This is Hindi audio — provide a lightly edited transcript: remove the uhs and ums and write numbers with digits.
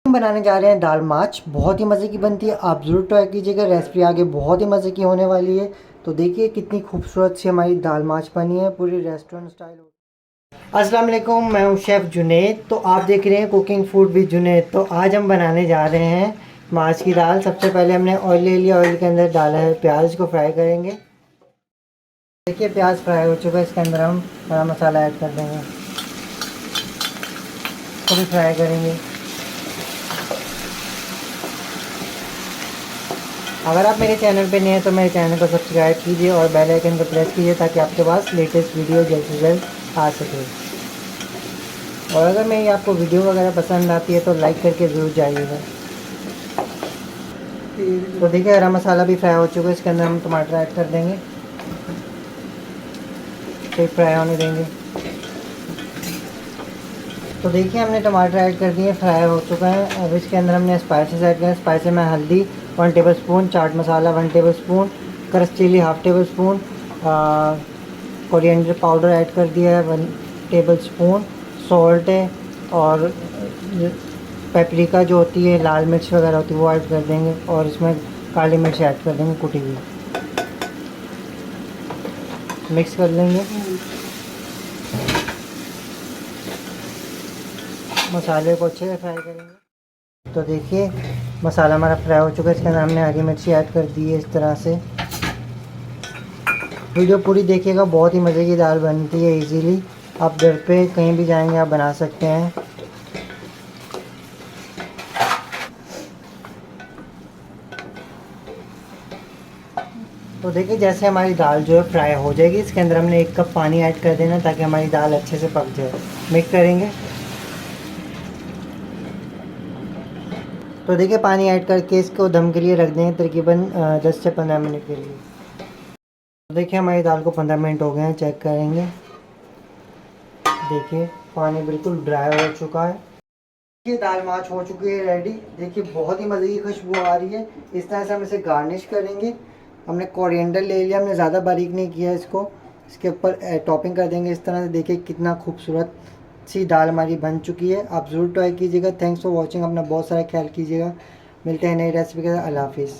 हम बनाने जा रहे हैं दाल माछ। बहुत ही मज़े की बनती है, आप ज़रूर ट्राई कीजिएगा। रेसिपी आगे बहुत ही मज़े की होने वाली है। तो देखिए कितनी खूबसूरत सी हमारी दाल माछ बनी है, पूरी रेस्टोरेंट स्टाइल। अस्सलाम वालेकुम, मैं हूँ शेफ़ जुनेद। तो आप देख रहे हैं कुकिंग फूड विद जुनेद। तो आज हम बनाने जा रहे हैं माछ की दाल। सबसे पहले हमने ऑयल ले लिया, ऑयल के अंदर डाला है प्याज को फ्राई करेंगे। देखिए प्याज फ्राई हो चुका है, इसके अंदर हम हरा मसाला ऐड कर देंगे, इसको भी फ्राई करेंगे। अगर आप मेरे चैनल पे नए हैं तो मेरे चैनल को सब्सक्राइब कीजिए और बेल आइकन को प्रेस कीजिए ताकि आपके पास लेटेस्ट वीडियो जल्द से जल्द आ सके। और अगर मेरी आपको वीडियो वगैरह पसंद आती है तो लाइक करके ज़रूर जाइएगा। तो देखिए हरा मसाला भी फ्राई हो चुका है, इसके अंदर हम टमाटर ऐड कर देंगे, फिर फ्राई होने देंगे। तो देखिए हमने टमाटर ऐड कर दिए, फ्राई हो चुका है। अब इसके अंदर हमने स्पाइसेस ऐड किए। स्पाइसेस में हल्दी 1 tablespoon, chaat masala 1 tablespoon, crush chilli 1/2 tablespoon, coriander powder add कर दिया है 1 टेबल स्पून, सॉल्ट है, और पेपरिका जो होती है, लाल मिर्च वगैरह होती है, वो ऐड कर देंगे। और इसमें काली मिर्च ऐड कर देंगे कुटी हुई, मिक्स कर लेंगे। मसाले को अच्छे से फ्राई करेंगे। तो देखिए मसाला हमारा फ्राई हो चुका है, इसके अंदर हमने हरी मिर्ची ऐड कर दी है। इस तरह से वीडियो पूरी देखिएगा, बहुत ही मज़े की दाल बनती है इजीली। आप घर पे कहीं भी जाएंगे आप बना सकते हैं। तो देखिए जैसे हमारी दाल जो है फ्राई हो जाएगी, इसके अंदर हमने 1 कप पानी ऐड कर देना ताकि हमारी दाल अच्छे से पक जाए। मिक्स करेंगे। तो देखिए पानी ऐड करके इसको दम के लिए रख देंगे तकरीबन 10 से 15 मिनट के लिए। तो देखिए हमारी दाल को 15 मिनट हो गए हैं, चेक करेंगे। देखिए पानी बिल्कुल ड्राई हो चुका है। ये दाल माछ हो चुकी है रेडी। देखिए बहुत ही मज़े की खुशबू आ रही है। इस तरह से हम इसे गार्निश करेंगे। हमने कोरिएंडर ले लिया, हमने ज़्यादा बारीक नहीं किया इसको। इसके ऊपर टॉपिंग कर देंगे इस तरह से। देखिए कितना खूबसूरत सी दाल हमारी बन चुकी है। आप ज़रूर ट्राई कीजिएगा। Thanks for watching. अपना बहुत सारा ख्याल कीजिएगा। मिलते हैं नई रेसिपी के साथ। अल्लाह हाफिज़।